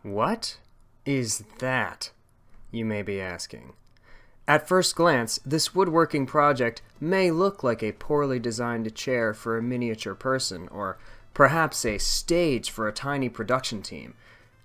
What is that, you may be asking? At first glance, this woodworking project may look like a poorly designed chair for a miniature person, or perhaps a stage for a tiny production team.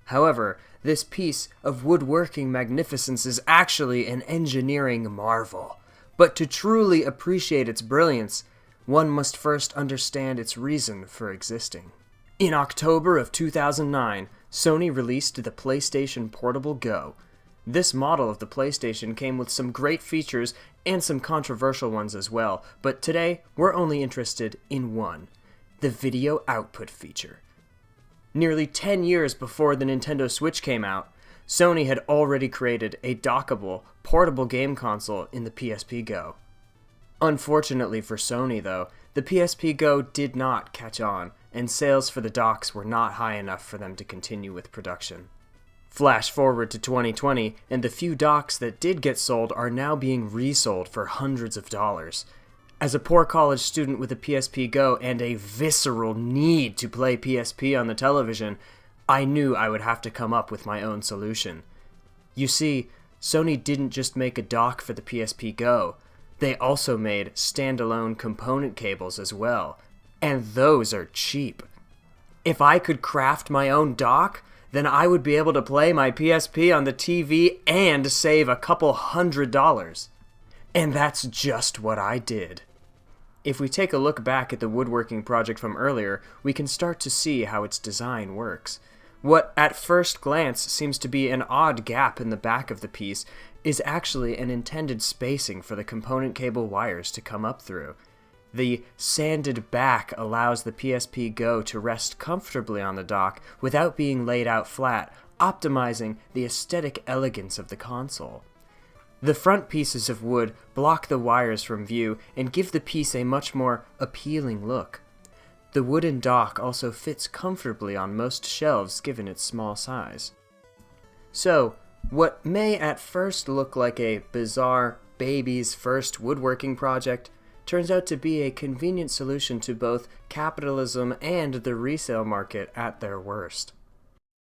However, this piece of woodworking magnificence is actually an engineering marvel. But to truly appreciate its brilliance, one must first understand its reason for existing. In October of 2009, Sony released the PlayStation Portable Go. This model of the PlayStation came with some great features and some controversial ones as well, but today we're only interested in one, the video output feature. Nearly 10 years before the Nintendo Switch came out, Sony had already created a dockable, portable game console in the PSP Go. Unfortunately for Sony, though, the PSP Go did not catch on, and sales for the docks were not high enough for them to continue with production. Flash forward to 2020, and the few docks that did get sold are now being resold for hundreds of dollars. As a poor college student with a PSP Go and a visceral need to play PSP on the television, I knew I would have to come up with my own solution. You see, Sony didn't just make a dock for the PSP Go, they also made standalone component cables as well, and those are cheap. If I could craft my own dock, then I would be able to play my PSP on the TV and save a couple $100. And that's just what I did. If we take a look back at the woodworking project from earlier, we can start to see how its design works. What at first glance seems to be an odd gap in the back of the piece is actually an intended spacing for the component cable wires to come up through. The sanded back allows the PSP Go to rest comfortably on the dock without being laid out flat, optimizing the aesthetic elegance of the console. The front pieces of wood block the wires from view and give the piece a much more appealing look. The wooden dock also fits comfortably on most shelves given its small size. So, what may at first look like a bizarre baby's first woodworking project turns out to be a convenient solution to both capitalism and the resale market at their worst.